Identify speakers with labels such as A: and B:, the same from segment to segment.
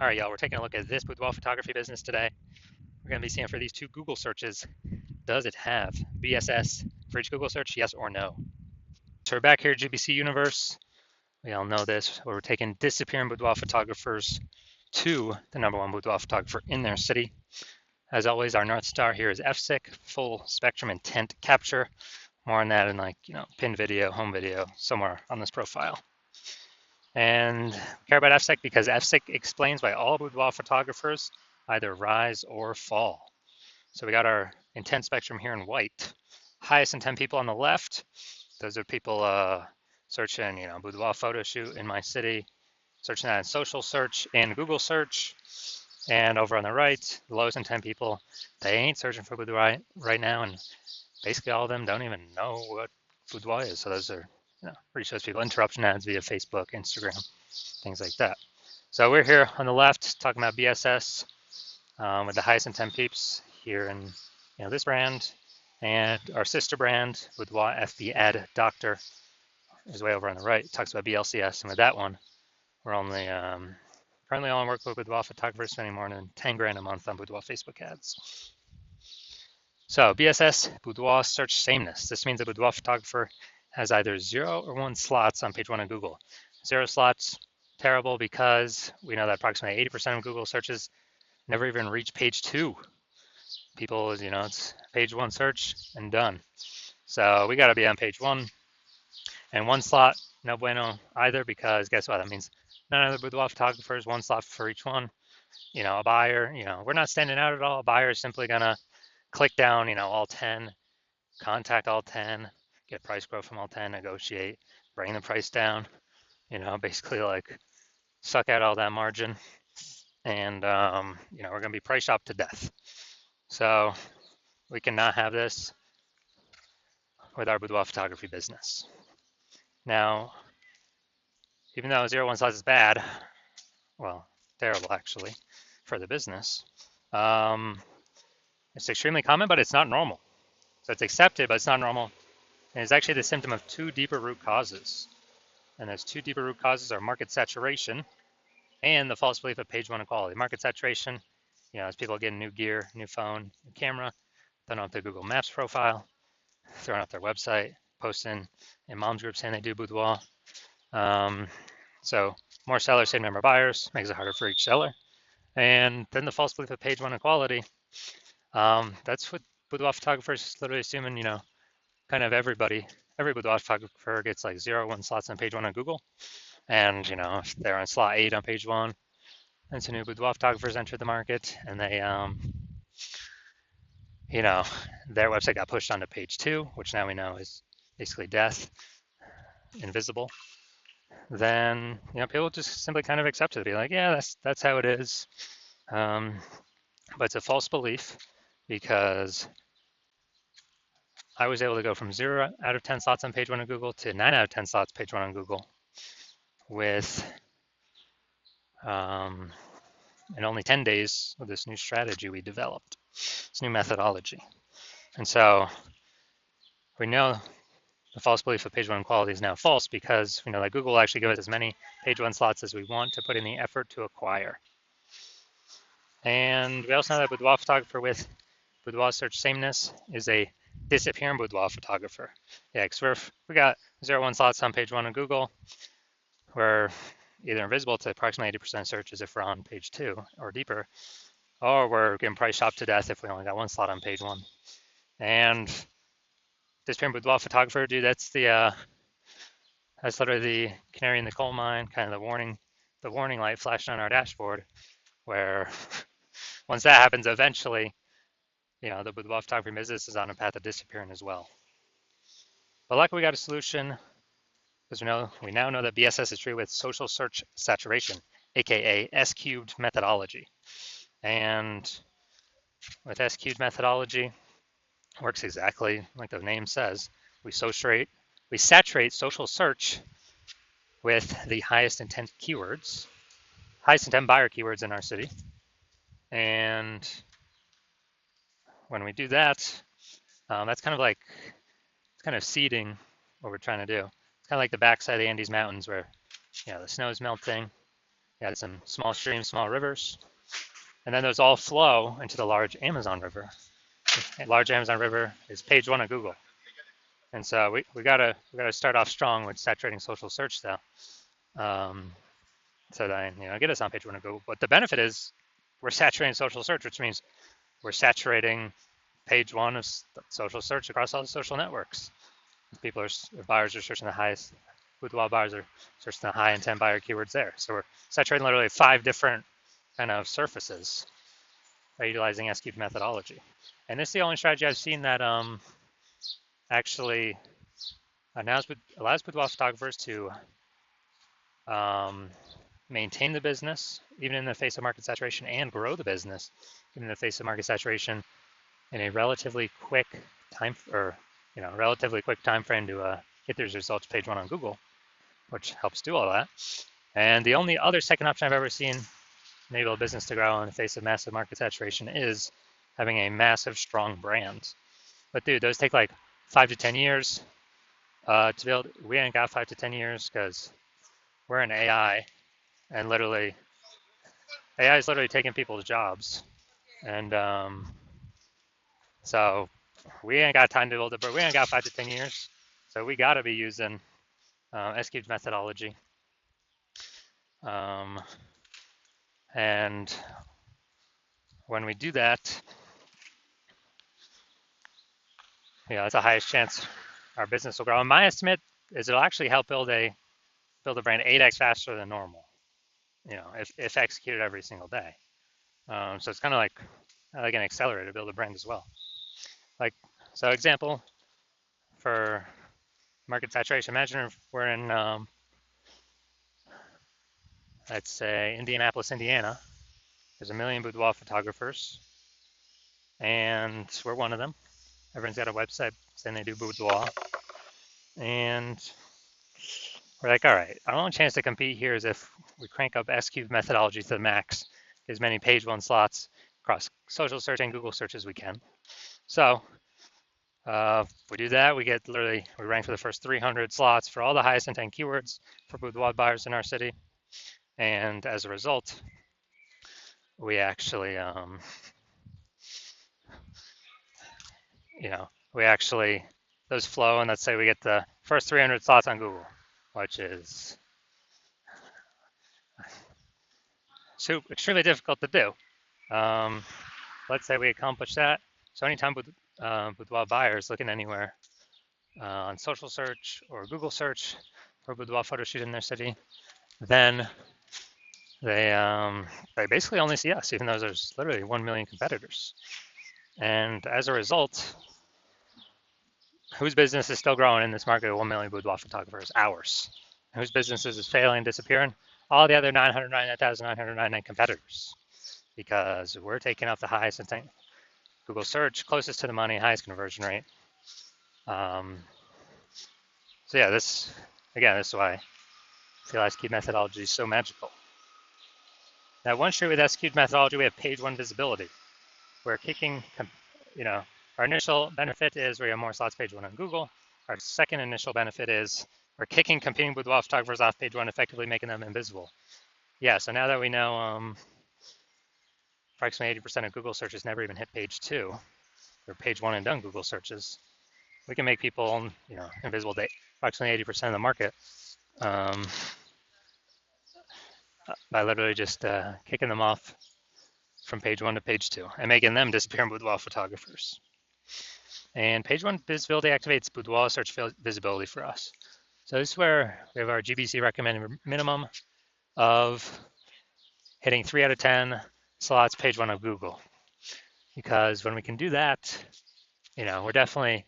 A: All right, y'all, we're taking a look at this boudoir photography business today. We're going to be seeing for these two Google searches, does it have BSS for each Google search, yes or no? So we're back here at GBC Universe. We all know this. We're taking disappearing boudoir photographers to the #1 boudoir photographer in their city. As always, our North Star here is FSIC, full spectrum intent capture. More on that in pin video, home video, somewhere on this profile. And we care about FSIC because FSIC explains why all boudoir photographers either rise or fall. So we got our intent spectrum here in white. Highest intent people on the left, those are people searching, boudoir photo shoot in my city, searching that in social search and Google search. And over on the right, the lowest intent people, they ain't searching for boudoir right now, and basically all of them don't even know what boudoir is. So those are, pretty shows people interruption ads via Facebook, Instagram, things like that. So we're here on the left talking about BSS with the highest intent peeps here in this brand, and our sister brand Boudoir FB Ad Doctor is way over on the right. It talks about BLCS, and with that one, we're only currently on workbook with boudoir photographers spending more than 10 grand a month on boudoir Facebook ads. So BSS Boudoir search sameness. This means a boudoir photographer has either 0 or 1 slots on page 1 of Google. 0 slots, terrible, because we know that approximately 80% of Google searches never even reach page 2. People, it's page 1 search and done. So we got to be on page 1. And 1 slot, no bueno either, because guess what? That means none of the boudoir photographers, 1 slot for each one. A buyer, we're not standing out at all. A buyer is simply going to click down, all 10, contact all 10, get price quote from all 10, negotiate, bring the price down, basically like suck out all that margin. And, we're going to be price shopped to death. So we cannot have this with our boudoir photography business. Now, even though 0-1 slots is bad, well, terrible actually for the business, it's extremely common, but it's not normal. So it's accepted, but it's not normal. And it's actually the symptom of 2 deeper root causes. And those 2 deeper root causes are market saturation and the false belief of page 1 equality. Market saturation, as people get new gear, new phone, new camera, throwing up their Google Maps profile, throwing up their website, posting in mom's group saying they do boudoir. So more sellers, same number of buyers, makes it harder for each seller. And then the false belief of page 1 equality. That's what boudoir photographers literally assuming, kind of every boudoir photographer gets like 0-1 slots on page 1 on Google. And, if they're on slot 8 on page 1, and some new boudoir photographers enter the market and they, their website got pushed onto page 2, which now we know is basically death, invisible. Then, people just simply kind of accept it, be like, yeah, that's how it is. But it's a false belief because I was able to go from 0 out of 10 slots on page 1 of Google to 9 out of 10 slots page 1 on Google with in only 10 days with this new strategy we developed, this new methodology. And so we know the false belief of page 1 quality is now false because we know that Google will actually give us as many page 1 slots as we want to put in the effort to acquire. And we also know that boudoir photographer with boudoir search sameness is a disappearing boudoir photographer. Yeah, because we got 0-1 slots on page 1 of Google. We're either invisible to approximately 80% searches if we're on page 2 or deeper, or we're getting price shopped to death if we only got 1 slot on page 1. And disappearing boudoir photographer, dude, that's literally the canary in the coal mine, kind of the warning light flashing on our dashboard, where once that happens, eventually, the boudoir photography business is on a path of disappearing as well. But luckily, we got a solution because we now know that BSS is true with social search saturation, aka S-cubed methodology. And with S-cubed methodology, it works exactly like the name says. We saturate social search with the highest intent keywords, highest intent buyer keywords in our city. And when we do that, that's kind of seeding what we're trying to do. It's kind of like the backside of the Andes Mountains where, the snow is melting, You had some small streams, small rivers, and then those all flow into the large Amazon River. The large Amazon River is page one of Google. And so we gotta start off strong with saturating social search though. So then get us on page one of Google. But the benefit is we're saturating social search, which means we're saturating page one of social search across all the social networks. Buyers are searching the highest, Boudoir buyers are searching the high intent buyer keywords there. So we're saturating literally 5 different kind of surfaces by utilizing S-cubed methodology. And this is the only strategy I've seen that actually allows boudoir photographers to maintain the business even in the face of market saturation and grow the business even in the face of market saturation in a relatively quick time frame to get these results page one on Google, which helps do all that. And the only other second option I've ever seen enable a business to grow in the face of massive market saturation is having a massive, strong brand. But dude, those take like 5 to 10 years to build. We ain't got 5 to 10 years because we're in AI, and AI is literally taking people's jobs. And so we ain't got time to build it, but we ain't got 5 to 10 years. So we got to be using S-cubed methodology. And when we do that, it's the highest chance our business will grow. And my estimate is it'll actually help build a brand 8x faster than normal, if executed every single day. So it's kind of like an accelerator to build a brand as well. So example for market saturation, imagine if we're in, let's say, Indianapolis, Indiana. There's 1 million boudoir photographers, and we're one of them. Everyone's got a website saying they do boudoir. And we're like, all right, our only chance to compete here is if we crank up S-cubed methodology to the max, as many page one slots across social search and Google search as we can. So if we do that, we rank for the first 300 slots for all the highest intent keywords for boudoir buyers in our city. And as a result, we actually, those flow, and let's say we get the first 300 slots on Google, which is extremely difficult to do. Let's say we accomplish that. So anytime boudoir buyers looking anywhere on social search or Google search for boudoir photo shoot in their city, then they basically only see us, even though there's literally 1 million competitors. And as a result, whose business is still growing in this market of 1 million boudoir photographers? Ours. And whose businesses is failing and disappearing? All the other 999,999 competitors, because we're taking up the highest intent Google search, closest to the money, highest conversion rate. So yeah, this is why I feel S-cubed methodology is so magical. Now, one street with S-cubed methodology, we have page one visibility. We're kicking, our initial benefit is we have more slots page one on Google. Our second initial benefit is we're kicking competing boudoir photographers off page one, effectively making them invisible. Yeah, so now that we know approximately 80% of Google searches never even hit page two, or page one and done Google searches, we can make people, invisible to approximately 80% of the market by literally just kicking them off from page one to page two and making them disappear in boudoir photographers. And page one visibility activates boudoir search visibility for us. So this is where we have our GBC recommended minimum of hitting 3 out of 10 slots page one of Google. Because when we can do that, we're definitely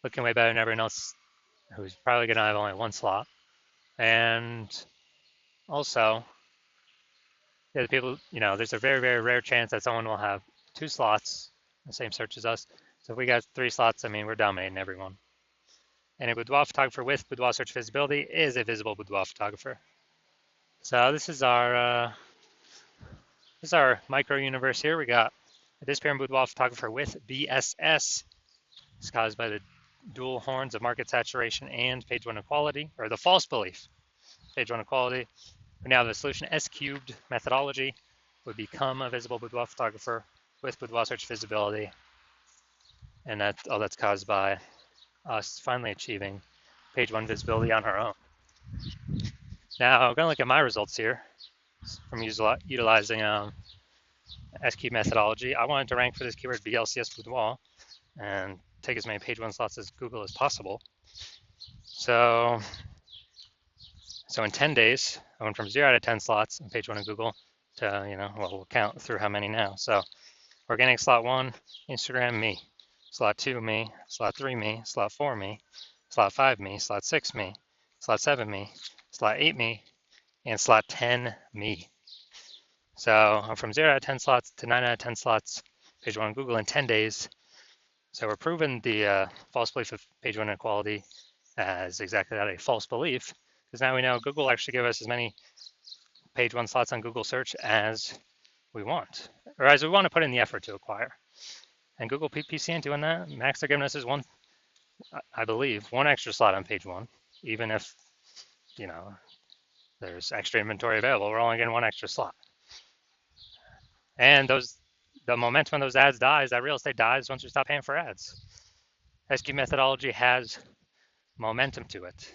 A: looking way better than everyone else who's probably going to have only 1 slot. And also, the people, there's a very, very rare chance that someone will have 2 slots, the same search as us. So if we got 3 slots, we're dominating everyone. And a boudoir photographer with boudoir search visibility is a visible boudoir photographer. So this is our micro universe here. We got a disappearing boudoir photographer with BSS. It's caused by the dual horns of market saturation and page one equality, or the false belief, page one equality. We now have the solution S cubed methodology would become a visible boudoir photographer with boudoir search visibility. And all that's caused by us finally achieving page one visibility on our own. Now, I'm going to look at my results here from utilizing SQ methodology. I wanted to rank for this keyword BLCS boudoir and take as many page one slots as Google as possible. So in 10 days, I went from 0 out of 10 slots on page one of Google to, well, we'll count through how many now. So organic slot 1, Instagram, me. Slot 2, me. Slot 3, me. Slot 4, me. Slot 5, me. Slot 6, me. Slot 7, me. Slot 8, me. And slot 10, me. So I'm from 0 out of 10 slots to 9 out of 10 slots, page one on Google in 10 days. So we're proving the false belief of page one inequality as exactly that, a false belief, because now we know Google actually give us as many page one slots on Google search as we want, or as we want to put in the effort to acquire. And Google PPC ain't doing that. Max they're giving us is one, I believe, one extra slot on page one, even if, there's extra inventory available, we're only getting one extra slot. And the momentum of those ads dies, that real estate dies once we stop paying for ads. SQ methodology has momentum to it.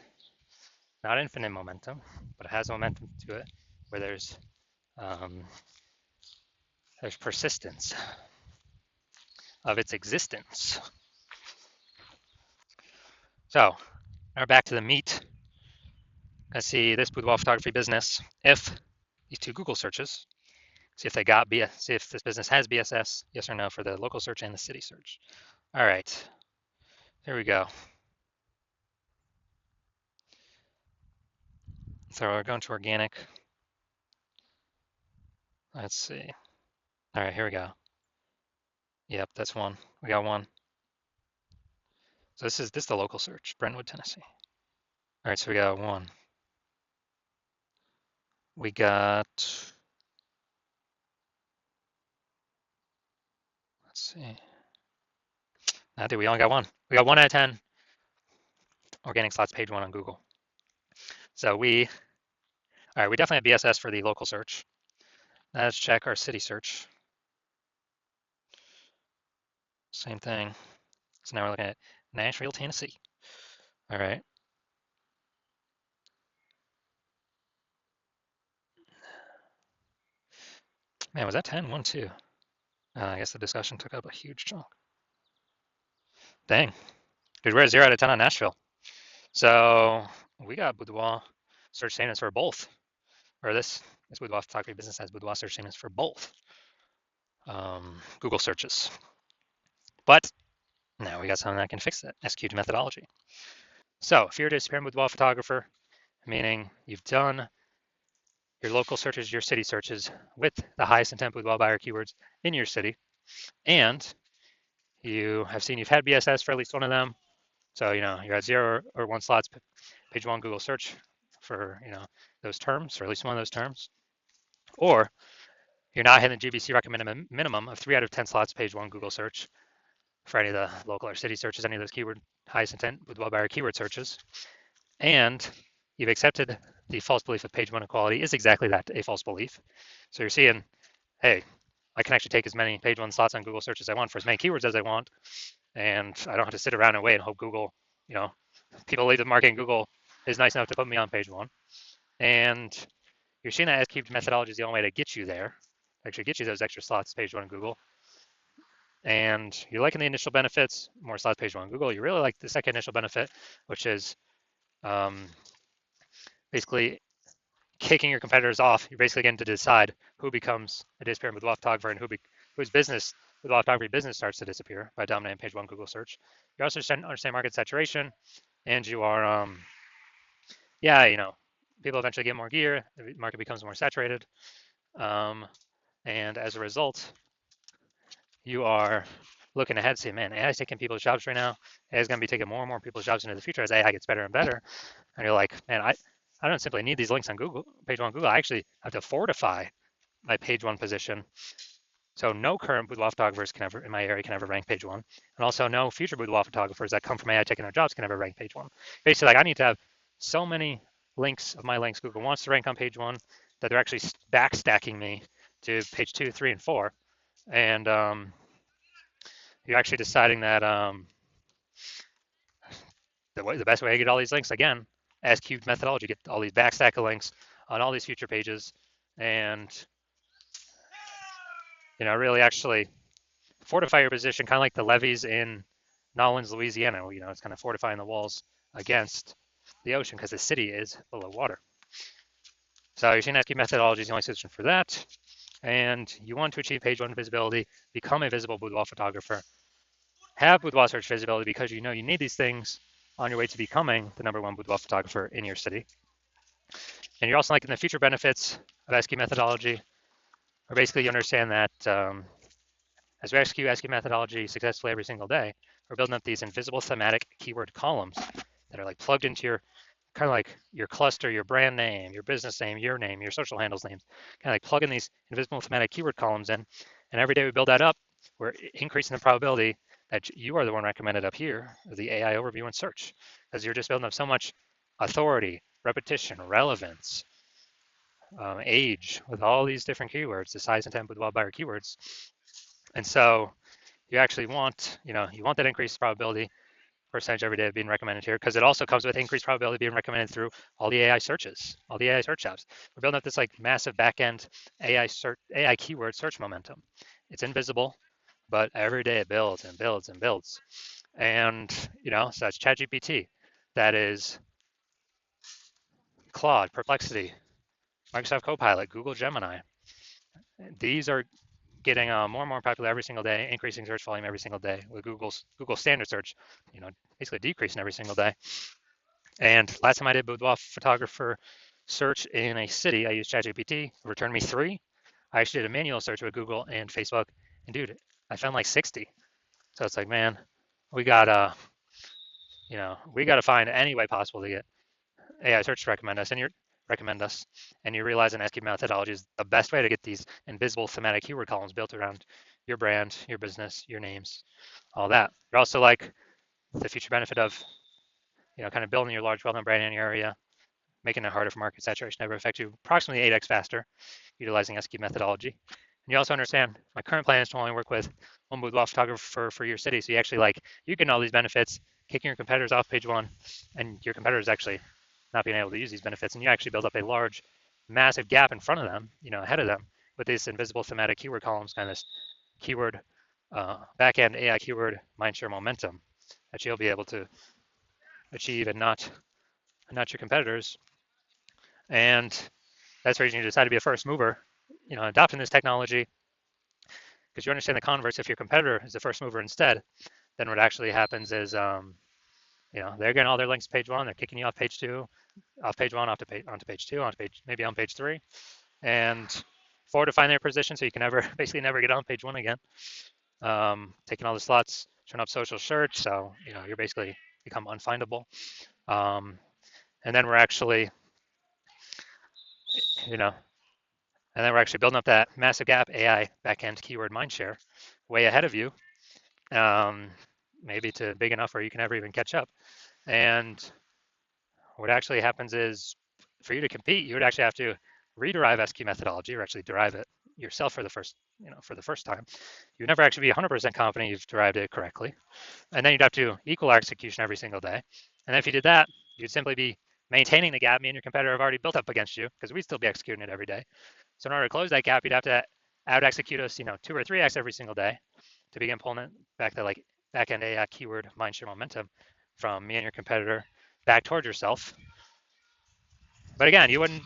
A: Not infinite momentum, but it has momentum to it where there's persistence of its existence. So now we're back to the meat. Let's see this boudoir photography business. If these two Google searches, see if this business has BSS, yes or no, for the local search and the city search. All right, here we go. So we're going to organic. Let's see. All right, here we go. Yep, that's one. We got one. So this is the local search, Brentwood, Tennessee. All right, so we got one. We got, let's see. We only got one. We got 1 out of 10 organic slots, page one on Google. So we definitely have BSS for the local search. Now let's check our city search. Same thing. So now we're looking at Nashville, Tennessee. All right. Man, was that 10? 1, 2. I guess the discussion took up a huge chunk. Dang. Dude, we're at 0 out of 10 on Nashville. So we got boudoir search sameness for both. Or this boudoir photography business has boudoir search sameness for both Google searches. But now we got something that can fix that, SQ'd methodology. So if you're a experienced boudoir photographer, meaning you've done your local searches, your city searches with the highest intent boudoir buyer keywords in your city, and you have seen you've had BSS for at least one of them. So, you're at 0 or 1 slots, page one Google search for, those terms, or at least one of those terms. Or you're not hitting the GBC recommended minimum of 3 out of 10 slots, page one Google search for any of the local or city searches, any of those keyword highest intent boudoir buyer keyword searches. And you've accepted the false belief of page one equality is exactly that, a false belief. So you're seeing, hey, I can actually take as many page one slots on Google search as I want for as many keywords as I want. And I don't have to sit around and wait and hope Google, people leave the marketing Google is nice enough to put me on page one. And you're seeing that S-cubed methodology is the only way to get you there, actually get you those extra slots, page one Google. And you're liking the initial benefits, more slots, page one Google. You really like the second initial benefit, which is basically kicking your competitors off. You're basically getting to decide who becomes a disappearing boudoir photographer and whose business, boudoir photography business, starts to disappear by dominating page one Google search. You also understand market saturation, and you are, people eventually get more gear, the market becomes more saturated, and as a result, you are looking ahead, saying, man, AI is taking people's jobs right now. AI is going to be taking more and more people's jobs into the future as AI gets better and better. And you're like, man, I don't simply need these links on Google, page one Google. I actually have to fortify my page one position. So no current boudoir photographers in my area can ever rank page one. And also no future boudoir photographers that come from AI taking their jobs can ever rank page one. Basically, I need to have so many links of my links Google wants to rank on page 1, that they're actually backstacking me to page 2, 3, and 4. And you're actually deciding that the best way to get all these links, again, as cubed methodology, get all these backstack of links on all these future pages, and really actually fortify your position, kind of like the levees in Nolens, Louisiana. It's kind of fortifying the walls against the ocean because the city is below water. So you're seeing SQ methodology is the only solution for that. And you want to achieve page 1 visibility, become a visible boudoir photographer, have boudoir search visibility because you need these things on your way to becoming the #1 boudoir photographer in your city. And you're also liking the future benefits of SQ methodology, or basically you understand that as we execute SQ methodology successfully every single day, we're building up these invisible thematic keyword columns that are like plugged into your kind of like your cluster, your brand name, your business name, your social handles names, kind of like plugging these invisible thematic keyword columns in. And every day we build that up, we're increasing the probability that you are the one recommended up here, the AI overview and search, because you're just building up so much authority, repetition, relevance, age, with all these different keywords, the size, intent, boudoir buyer keywords. And so you actually want, you want that increased probability percentage every day of being recommended here, because it also comes with increased probability of being recommended through all the AI searches, all the AI search apps. We're building up this like massive backend AI keyword search momentum. It's invisible, but every day it builds and builds and builds. And so that's ChatGPT, that is Claude, Perplexity, Microsoft Copilot, Google Gemini. These are getting more and more popular every single day, increasing search volume every single day, with Google standard search, basically decreasing every single day. And last time I did boudoir photographer search in a city, I used ChatGPT. It returned me 3. I actually did a manual search with Google and Facebook, and dude, I found like 60. So it's like, man, we gotta find any way possible to get AI search to recommend us, and you're realizing SQ methodology is the best way to get these invisible thematic keyword columns built around your brand, your business, your names, all that. But also like the future benefit of, kind of building your large well-known brand in your area, making it harder for market saturation to ever affect you approximately 8x faster, utilizing SQ methodology. And you also understand my current plan is to only work with one boudoir photographer for your city. So you actually you get all these benefits, kicking your competitors off page 1, and your competitors actually not being able to use these benefits, and you actually build up a large, massive gap in front of them, ahead of them, with these invisible thematic keyword columns, kind of this keyword backend AI keyword mindshare momentum that you'll be able to achieve, and not your competitors. And that's where you decide to be a first mover, adopting this technology, because you understand the converse. If your competitor is the first mover instead, then what actually happens is they're getting all their links to page 1, they're kicking you off page 2, off page 1, onto page 2, maybe on page 3, and fortifying their position so you can basically never get on page 1 again. Taking all the slots, turn up social search, so you're basically become unfindable. And then we're actually, building up that massive gap AI backend keyword mindshare way ahead of you, maybe to big enough where you can never even catch up. And what actually happens is, for you to compete, you would actually have to rederive SQ methodology, or actually derive it yourself for the first time. You would never actually be 100% confident you've derived it correctly. And then you'd have to equal our execution every single day. And if you did that, you'd simply be maintaining the gap me and your competitor have already built up against you, because we'd still be executing it every day. So in order to close that gap, you'd have to out execute us, 2 or 3x every single day to begin pulling it back to like backend AI keyword mindshare momentum from me and your competitor back towards yourself. But again, you wouldn't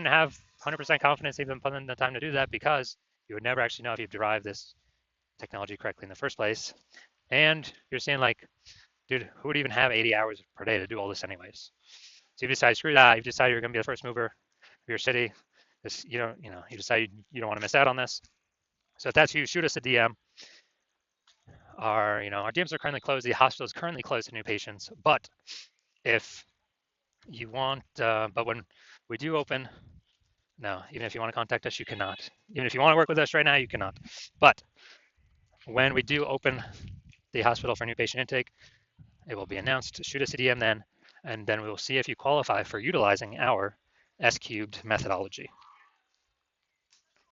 A: have 100% confidence even putting in the time to do that, because you would never actually know if you've derived this technology correctly in the first place. And you're saying like, dude, who would even have 80 hours per day to do all this anyways? So you decide, screw that. You've decided you're going to be the first mover of your city. You decide you don't want to miss out on this. So if that's you, shoot us a DM. Our DMs are currently closed. The hospital is currently closed to new patients. But if you want, but when we do open, no, even if you want to contact us, you cannot. Even if you want to work with us right now, you cannot. But when we do open the hospital for new patient intake, it will be announced. Shoot us a DM then. and then we will see if you qualify for utilizing our S cubed methodology.